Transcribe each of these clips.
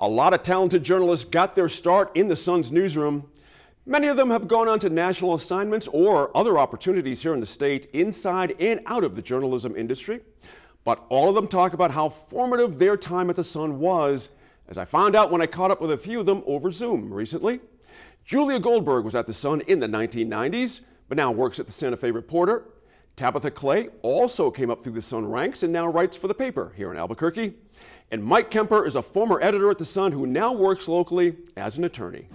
A lot of talented journalists got their start in the Sun's newsroom. Many of them have gone on to national assignments or other opportunities here in the state, inside and out of the journalism industry. But all of them talk about how formative their time at the Sun was, as I found out when I caught up with a few of them over Zoom recently. Julia Goldberg was at the Sun in the 1990s, but now works at the Santa Fe Reporter. Tabitha Clay also came up through the Sun ranks and now writes for the paper here in Albuquerque. And Mike Kemper is a former editor at the Sun who now works locally as an attorney.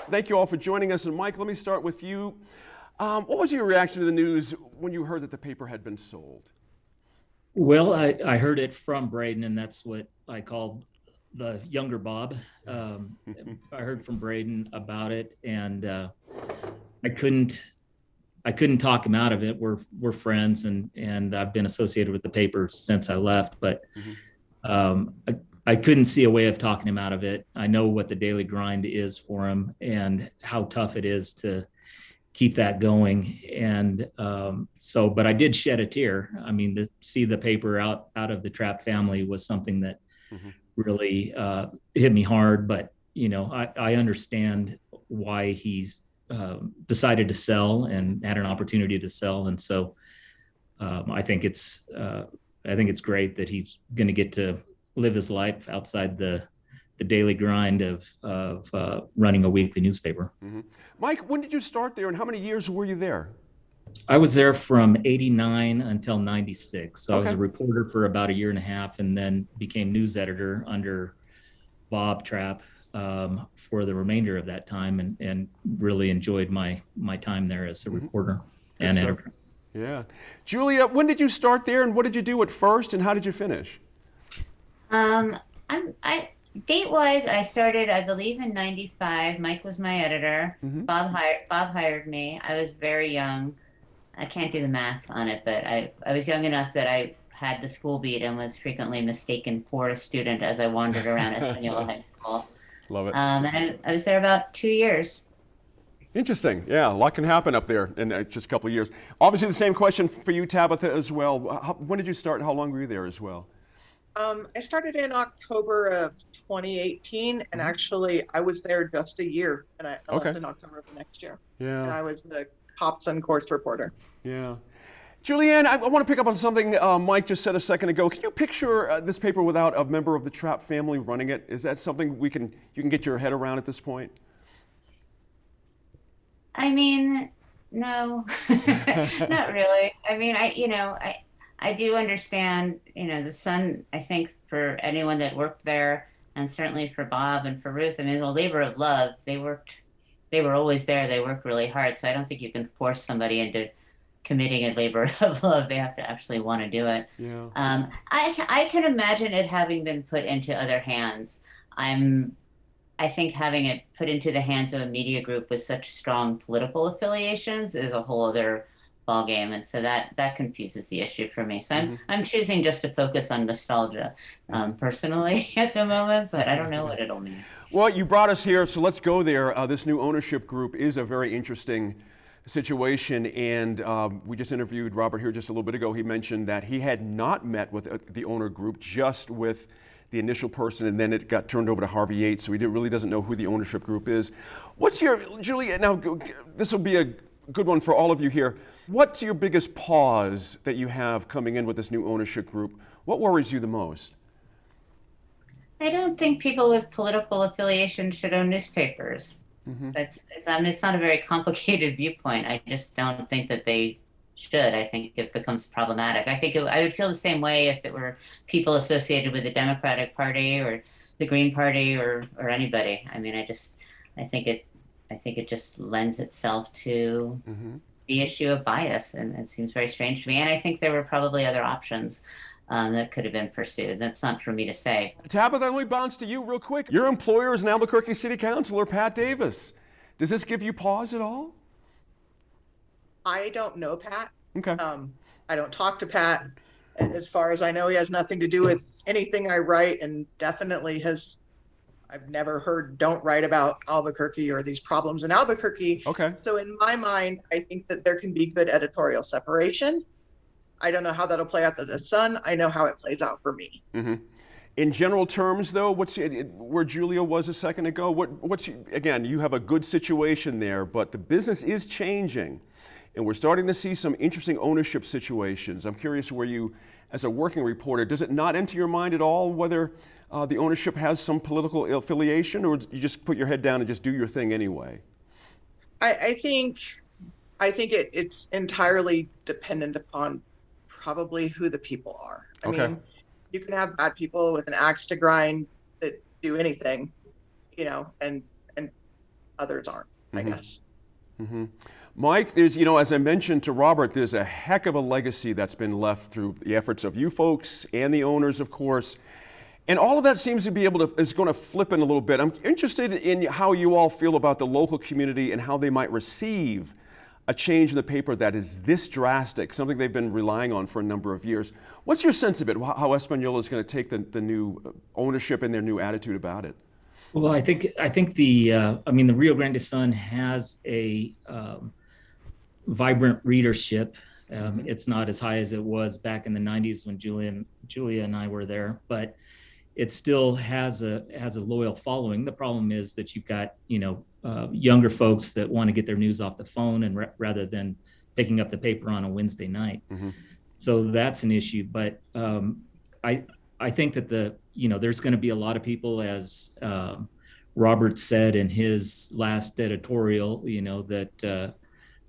Thank you all for joining us. And Mike, let me start with you. What was your reaction to the news when you heard that the paper had been sold? Well, I heard it from Braden, and that's what I called the younger Bob. I heard from Braden about it, and I couldn't talk him out of it. We're friends, and I've been associated with the paper since I left, but I couldn't see a way of talking him out of it. I know what the daily grind is for him and how tough it is to keep that going. And but I did shed a tear. I mean, to see the paper out of the Trapp family was something that really hit me hard. But, you know, I understand why he's decided to sell and had an opportunity to sell. And so I think it's great that he's going to get to live his life outside the daily grind of running a weekly newspaper. Mike, when did you start there and how many years were you there? I was there from 89 until 96. So Okay. I was a reporter for about a year and a half, and then became news editor under Bob Trapp for the remainder of that time, and really enjoyed my time there as a reporter and editor. Yeah. Julia, when did you start there and what did you do at first and how did you finish? Date-wise, I started, I believe, in '95. Mike was my editor. Bob hired me. I was very young. I can't do the math on it, but I was young enough that I had the school beat and was frequently mistaken for a student as I wandered around Espanola High School. Love it. And I was there about 2 years. Interesting. Yeah, a lot can happen up there in just a couple of years. Obviously, the same question for you, Tabitha, as well. When did you start and how long were you there as well? I started in October of 2018, and actually I was there just a year, and I left in October of the next year. Yeah. And I was the cops and courts reporter. Yeah. Julianne, I want to pick up on something Mike just said a second ago. Can you picture this paper without a member of the Trapp family running it? Is that something you can get your head around at this point? I mean, no, not really. I mean, I do understand, the Sun, I think for anyone that worked there, and certainly for Bob and for Ruth, I mean, it's a labor of love. They were always there. They worked really hard. So I don't think you can force somebody into committing a labor of love. They have to actually want to do it. Yeah. I can imagine it having been put into other hands. I think having it put into the hands of a media group with such strong political affiliations is a whole other ballgame, and so that confuses the issue for me. So I'm choosing just to focus on nostalgia personally at the moment, but I don't know what it'll mean. Well, you brought us here, so let's go there. This new ownership group is a very interesting situation, and we just interviewed Robert here just a little bit ago. He mentioned that he had not met with the owner group, just with the initial person, and then it got turned over to Harvey Yates, so he really doesn't know who the ownership group is. Julia, now this will be a good one for all of you here. What's your biggest pause that you have coming in with this new ownership group? What worries you the most? I don't think people with political affiliation should own newspapers. It's not a very complicated viewpoint. I just don't think that they should. I think it becomes problematic. I think I would feel the same way if it were people associated with the Democratic Party or the Green Party or anybody. I mean, I think it just lends itself to the issue of bias, and it seems very strange to me. And I think there were probably other options that could have been pursued. That's not for me to say. Tabitha, let me bounce to you real quick. Your employer is an Albuquerque City Councilor, Pat Davis. Does this give you pause at all? I don't know Pat. Okay. I don't talk to Pat. As far as I know, he has nothing to do with anything I write, and definitely I've never heard don't write about Albuquerque or these problems in Albuquerque. Okay. So in my mind, I think that there can be good editorial separation. I don't know how that'll play out at the Sun. I know how it plays out for me. In general terms, though, where Julia was a second ago? Again, you have a good situation there, but the business is changing, and we're starting to see some interesting ownership situations. I'm curious where you, as a working reporter, does it not enter your mind at all whether the ownership has some political affiliation, or you just put your head down and just do your thing anyway? I think it's entirely dependent upon probably who the people are. I mean, you can have bad people with an axe to grind that do anything, and others aren't, I guess. Mike, there's, as I mentioned to Robert, there's a heck of a legacy that's been left through the efforts of you folks and the owners, of course. And all of that seems to be is going to flip in a little bit. I'm interested in how you all feel about the local community and how they might receive a change in the paper that is this drastic, something they've been relying on for a number of years. What's your sense of it, how Espanola is going to take the new ownership and their new attitude about it? Well, I think the Rio Grande Sun has a vibrant readership. It's not as high as it was back in the 90s when Julia and I were there, but it still has a loyal following. The problem is that you've got younger folks that want to get their news off the phone and rather than picking up the paper on a Wednesday night. So that's an issue. But I think that there's going to be a lot of people, as Robert said in his last editorial, that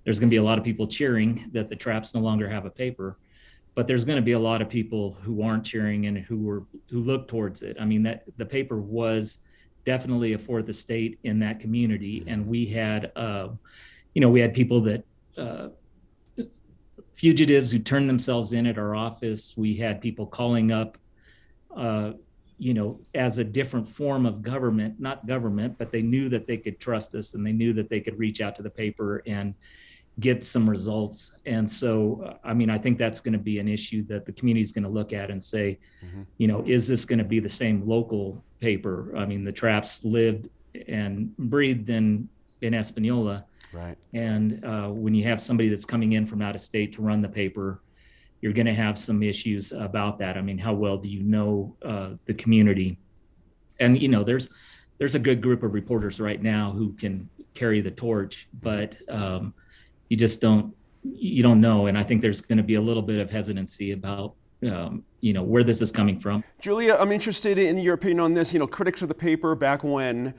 there's going to be a lot of people cheering that the Traps no longer have a paper. But there's going to be a lot of people who aren't cheering and who look towards it. I mean, that the paper was definitely a fourth estate in that community, and we had people that fugitives who turned themselves in at our office. We had people calling up, as a different form of government, not government, but they knew that they could trust us and they knew that they could reach out to the paper and get some results. And so, I think that's going to be an issue that the community is going to look at and say, is this going to be the same local paper? I mean, the Traps lived and breathed in Espanola. Right. And when you have somebody that's coming in from out of state to run the paper, you're going to have some issues about that. I mean, how well do you know the community? And, there's a good group of reporters right now who can carry the torch, but you just don't know. And I think there's going to be a little bit of hesitancy about, where this is coming from. Julia, I'm interested in your opinion on this. Critics of the paper back when,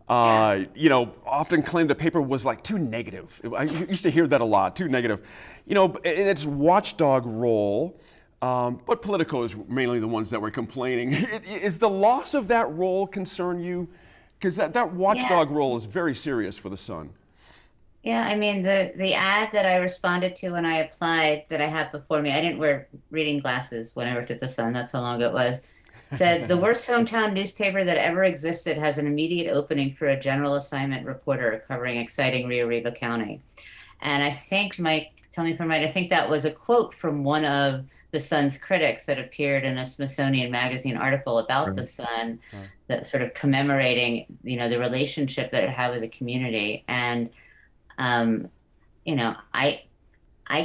often claimed the paper was like too negative. I used to hear that a lot, too negative. In its watchdog role, but Politico is mainly the ones that were complaining. Is the loss of that role concern you? Because that watchdog role is very serious for the Sun. Yeah, I mean, the ad that I responded to when I applied that I have before me, I didn't wear reading glasses when I worked at the Sun, that's how long it was, said, the worst hometown newspaper that ever existed has an immediate opening for a general assignment reporter covering exciting Rio Arriba County. And I think, Mike, tell me if I'm right, I think that was a quote from one of the Sun's critics that appeared in a Smithsonian Magazine article about the Sun, that sort of commemorating, the relationship that it had with the community. And I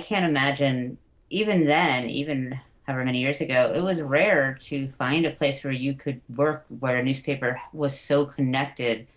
can't imagine even then, even however many years ago, it was rare to find a place where you could work where a newspaper was so connected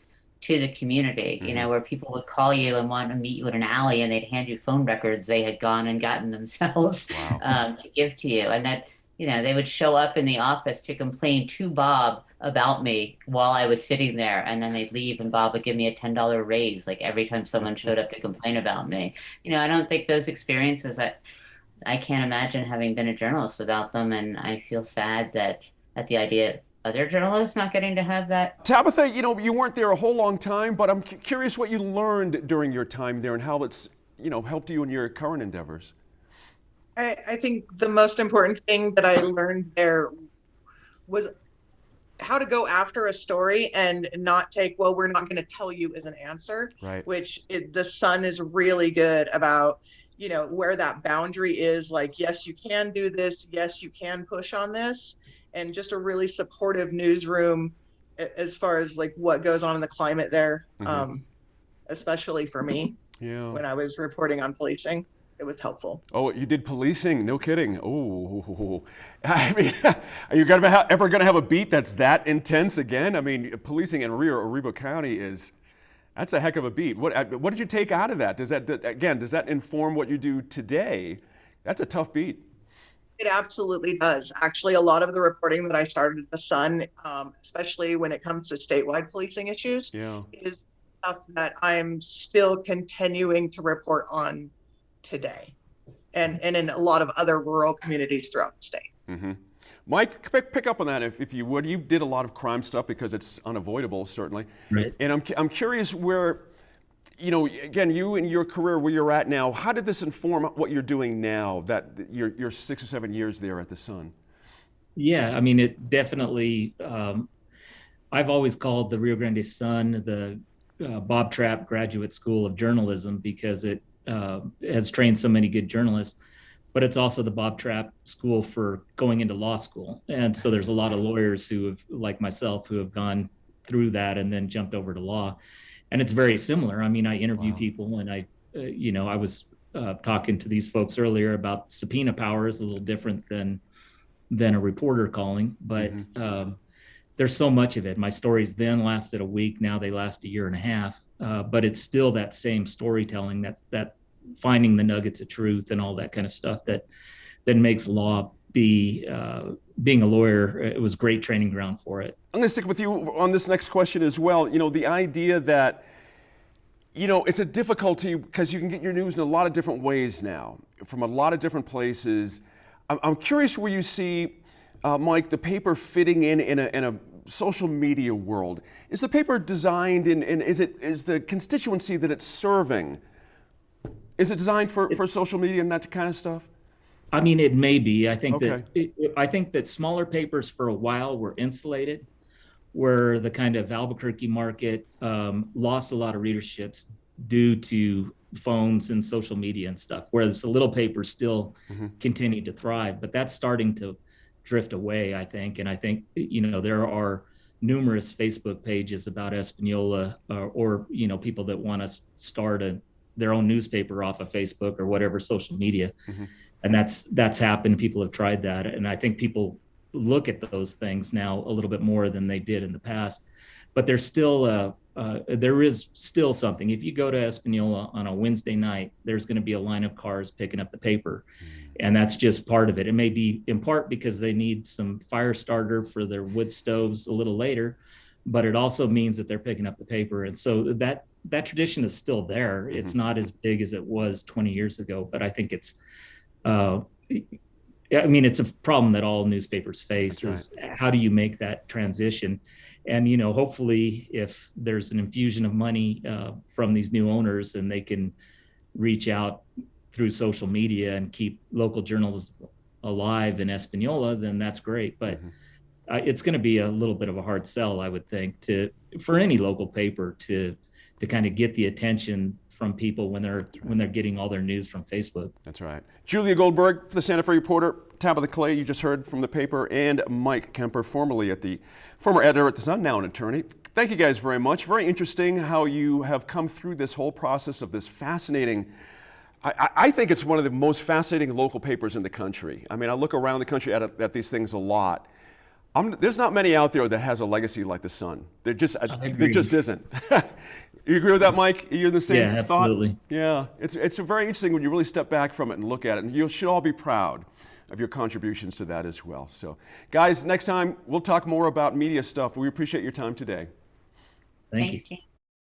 to the community, where people would call you and want to meet you in an alley and they'd hand you phone records they had gone and gotten themselves to give to you. And that, they would show up in the office to complain to Bob about me while I was sitting there, and then they'd leave and Bob would give me a $10 raise like every time someone showed up to complain about me. I don't think those experiences, I can't imagine having been a journalist without them, and I feel sad at the idea of other journalists not getting to have that. Tabitha, you weren't there a whole long time, but I'm curious what you learned during your time there and how it's helped you in your current endeavors. I think the most important thing that I learned there was how to go after a story and not take, well, we're not going to tell you as an answer, right? Which the Sun is really good about, where that boundary is, like, yes, you can do this. Yes, you can push on this. And just a really supportive newsroom as far as like what goes on in the climate there, especially for me when I was reporting on policing. it was helpful. Oh, you did policing? No kidding. Oh, I mean, are you ever going to have a beat that's that intense again? I mean, policing in Oribe County that's a heck of a beat. What did you take out of that? Does that inform what you do today? That's a tough beat. It absolutely does. Actually, a lot of the reporting that I started at the Sun, especially when it comes to statewide policing issues, Yeah. is stuff that I'm still continuing to report on today, and in a lot of other rural communities throughout the state. Mm-hmm. Mike, pick up on that if you would. You did a lot of crime stuff because it's unavoidable, certainly. Right. And I'm curious where, again, you in your career, where you're at now, how did this inform what you're doing now, that your 6 or 7 years there at the Sun? Yeah, I mean, it definitely, I've always called the Rio Grande Sun the Bob Trapp Graduate School of Journalism because it has trained so many good journalists, but it's also the Bob Trapp School for going into law school. And so there's a lot of lawyers who have, like myself, who have gone through that and then jumped over to law. And it's very similar. I mean, I interview people, and I was talking to these folks earlier about subpoena powers, a little different than a reporter calling, but there's so much of it. My stories then lasted a week. Now they last a year and a half, but it's still that same storytelling. That finding the nuggets of truth and all that kind of stuff that makes law being a lawyer. It was great training ground for it. I'm going to stick with you on this next question as well. The idea that, it's a difficulty because you can get your news in a lot of different ways now, from a lot of different places. I'm curious where you see, Mike, the paper fitting in a social media world. Is the paper designed and is the constituency that it's serving, is it designed for social media and that kind of stuff? I mean, it may be. I think Okay. I think that smaller papers for a while were insulated, where the kind of Albuquerque market lost a lot of readerships due to phones and social media and stuff, whereas the little papers still continue to thrive. But that's starting to drift away, I think. And I think, there are numerous Facebook pages about Espanola or people that want to start their own newspaper off of Facebook or whatever social media. And that's happened. People have tried that. And I think people look at those things now a little bit more than they did in the past. But there's still there is still something. If you go to Espanola on a Wednesday night, there's going to be a line of cars picking up the paper. And that's just part of it. It may be in part because they need some fire starter for their wood stoves a little later, but it also means that they're picking up the paper. And so that tradition is still there. It's not as big as it was 20 years ago, but I think it's it's a problem that all newspapers face. Is how do you make that transition? And, hopefully if there's an infusion of money from these new owners and they can reach out through social media and keep local journalism alive in Espanola, then that's great. But it's going to be a little bit of a hard sell, I would think, for any local paper to kind of get the attention from people when they're getting all their news from Facebook. That's right. Julia Goldberg, the Santa Fe Reporter, Tabitha Clay, you just heard from the paper, and Mike Kemper, former editor at the Sun, now an attorney. Thank you guys very much. Very interesting how you have come through this whole process of this fascinating, I think it's one of the most fascinating local papers in the country. I mean, I look around the country at these things a lot. There's not many out there that has a legacy like the Sun. There just isn't. You agree with that, Mike? You're the same thought? Absolutely. Yeah, it's very interesting when you really step back from it and look at it, and you should all be proud of your contributions to that as well. So, guys, next time we'll talk more about media stuff. We appreciate your time today. Thank you. Thanks, Gene.